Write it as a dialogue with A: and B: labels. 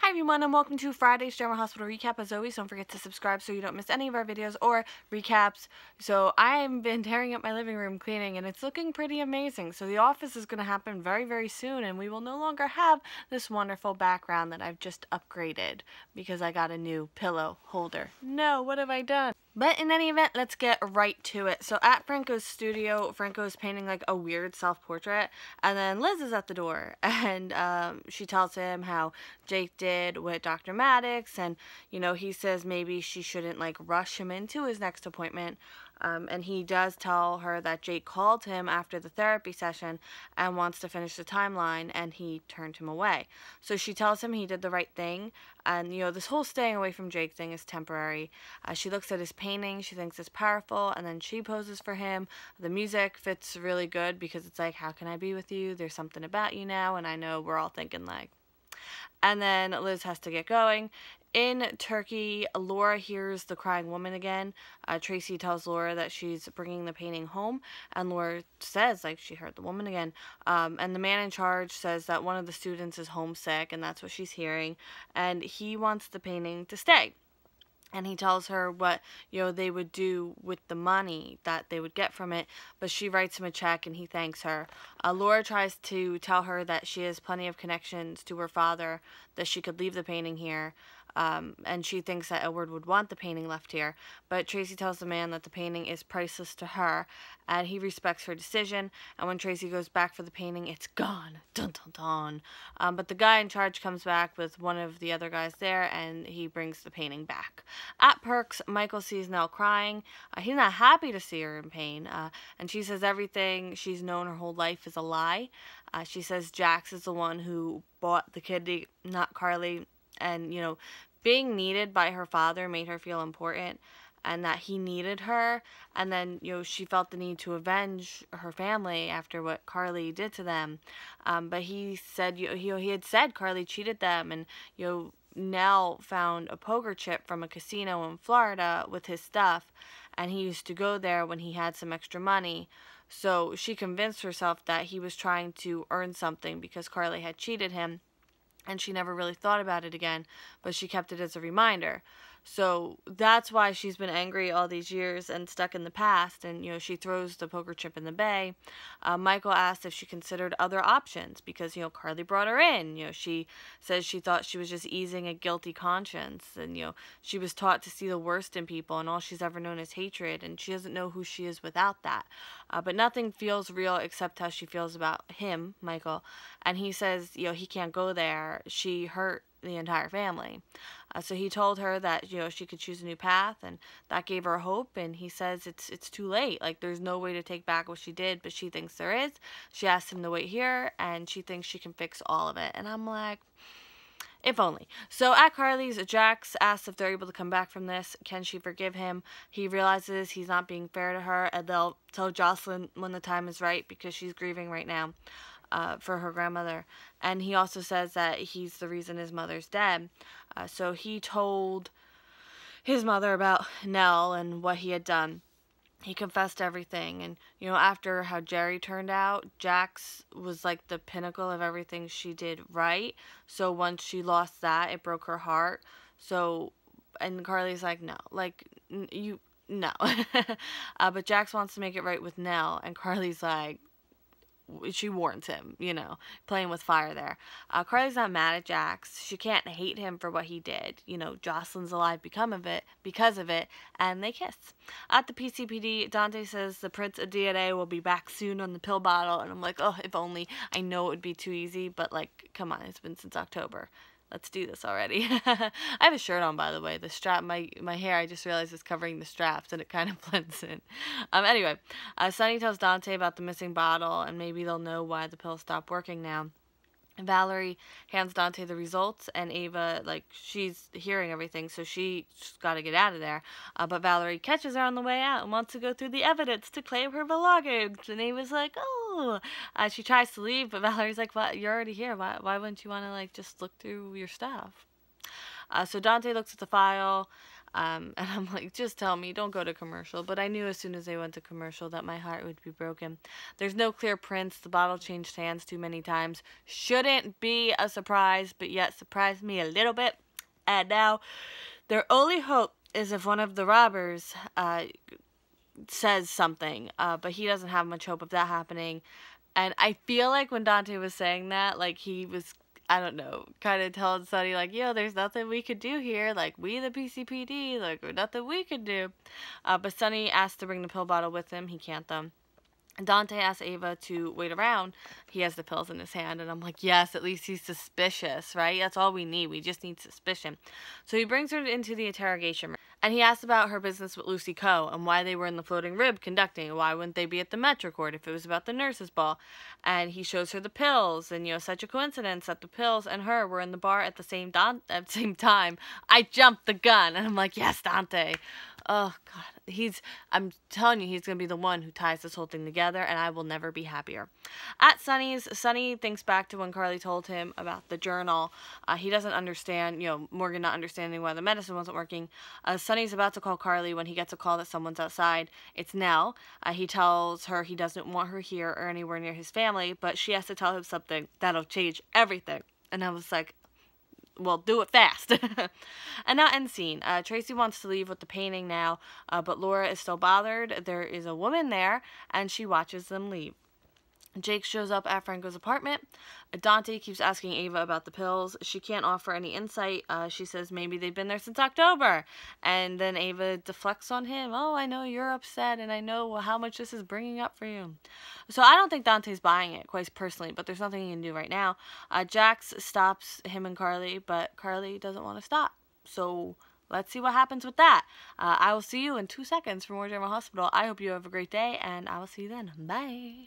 A: Hi everyone and welcome to Friday's General Hospital Recap. As always, don't forget to subscribe so you don't miss any of our videos or recaps. So I've been tearing up my living room cleaning and it's looking pretty amazing. So the office is going to happen very soon and we will no longer have this wonderful background that I've just upgraded because I got a new pillow holder. No, what have I done? But in any event, let's get right to it. So at Franco's studio, Franco is painting like a weird self-portrait, and then Liz is at the door, and she tells him how Jake did with Dr. Maddox, and, you know, he says maybe she shouldn't, like, rush him into his next appointment. And he does tell her that Jake called him after the therapy session and wants to finish the timeline, and he turned him away. So she tells him he did the right thing, and, you know, this whole staying away from Jake thing is temporary. She looks at his painting, she thinks it's powerful, and then she poses for him. The music fits really good because it's like, how can I be with you? There's something about you now, and I know we're all thinking like... And then Liz has to get going. In Turkey, Laura hears the crying woman again. Tracy tells Laura that she's bringing the painting home, and Laura says, like, she heard the woman again. And the man in charge says that one of the students is homesick, and that's what she's hearing, and he wants the painting to stay. And he tells her what, you know, they would do with the money that they would get from it, but she writes him a check and he thanks her. Laura tries to tell her that she has plenty of connections to her father, that she could leave the painting here, and she thinks that Edward would want the painting left here. But Tracy tells the man that the painting is priceless to her, and he respects her decision, and when Tracy goes back for the painting, it's gone. Dun dun dun. But the guy in charge comes back with one of the other guys there, and he brings the painting back. At Perks, Michael sees Nell crying. He's not happy to see her in pain, and she says everything she's known her whole life is a lie. She says Jax is the one who bought the kidney, not Carly, and, you know, being needed by her father made her feel important, and that he needed her, and then, you know, she felt the need to avenge her family after what Carly did to them. But he said, you know, he had said Carly cheated them, and, you know, Nell found a poker chip from a casino in Florida with his stuff, and he used to go there when he had some extra money. So she convinced herself that he was trying to earn something because Carly had cheated him, and she never really thought about it again, but she kept it as a reminder. So that's why she's been angry all these years and stuck in the past, and, you know, she throws the poker chip in the bay. Michael asked if she considered other options because, you know, Carly brought her in. You know, she says she thought she was just easing a guilty conscience, and, you know, she was taught to see the worst in people, and all she's ever known is hatred, and she doesn't know who she is without that. But nothing feels real except how she feels about him, Michael, and he says, you know, he can't go there. She hurt the entire family. So he told her that, you know, she could choose a new path, and that gave her hope, and he says it's too late. Like, there's no way to take back what she did, but she thinks there is. She asked him to wait here, and she thinks she can fix all of it. And I'm like, if only. So at Carly's, Jax asks if they're able to come back from this. Can she forgive him? He realizes he's not being fair to her, and they'll tell Jocelyn when the time is right because she's grieving right now for her grandmother. And he also says that he's the reason his mother's dead. So he told his mother about Nell and what he had done. He confessed everything, and, you know, after how Jerry turned out, Jax was like the pinnacle of everything she did right. So once she lost that, it broke her heart. So, and Carly's like, no, like, no. But Jax wants to make it right with Nell, and Carly's like, she warns him, you know, playing with fire there. Carly's not mad at Jax. She can't hate him for what he did. You know, Jocelyn's alive because of it, and they kiss. At the PCPD, Dante says the Prince of DNA will be back soon on the pill bottle, and I'm like, oh, if only. I know it would be too easy, but, like, come on, it's been since October. Let's do this already. I have a shirt on, by the way. The strap, my hair, I just realized is covering the straps, and it kind of blends in. Anyway, Sunny tells Dante about the missing bottle, and maybe they'll know why the pill stopped working now. Valerie hands Dante the results, and Ava, like, she's hearing everything, so she's got to get out of there. But Valerie catches her on the way out and wants to go through the evidence to claim her belongings. And Ava's like, oh. She tries to leave, but Valerie's like, well, you're already here. Why wouldn't you want to, like, just look through your stuff? So Dante looks at the file. And I'm like, just tell me, don't go to commercial. But I knew as soon as they went to commercial that my heart would be broken. There's no clear prints. The bottle changed hands too many times. Shouldn't be a surprise, but yet surprised me a little bit. And now their only hope is if one of the robbers says something, but he doesn't have much hope of that happening. And I feel like when Dante was saying that, like, he was, I don't know, kind of telling Sonny, like, yo, there's nothing we could do here. Like, we the PCPD, like, there's nothing we could do. But Sonny asked to bring the pill bottle with him. He can't, though. Dante asks Ava to wait around. He has the pills in his hand, and I'm like, yes, at least he's suspicious, right? That's all we need. We just need suspicion. So he brings her into the interrogation room, and he asks about her business with Lucy Coe and why they were in the floating rib conducting. Why wouldn't they be at the Metro Court if it was about the nurses' ball? And he shows her the pills, and, you know, such a coincidence that the pills and her were in the bar at the same time. I jumped the gun, and I'm like, yes, Dante. Oh, God. I'm telling you, he's going to be the one who ties this whole thing together, and I will never be happier. At Sonny's, Sonny thinks back to when Carly told him about the journal. He doesn't understand, you know, Morgan not understanding why the medicine wasn't working. Sonny's about to call Carly when he gets a call that someone's outside. It's Nell. He tells her he doesn't want her here or anywhere near his family, but she has to tell him something that'll change everything. And I was like, well, do it fast. And now end scene. Tracy wants to leave with the painting now, but Laura is still bothered. There is a woman there, and she watches them leave. Jake shows up at Franco's apartment. Dante keeps asking Ava about the pills. She can't offer any insight. She says maybe they've been there since October. And then Ava deflects on him. Oh, I know you're upset, and I know how much this is bringing up for you. So I don't think Dante's buying it, quite personally, but there's nothing he can do right now. Jax stops him and Carly, but Carly doesn't want to stop. So let's see what happens with that. I will see you in 2 seconds for more General Hospital. I hope you have a great day, and I will see you then. Bye.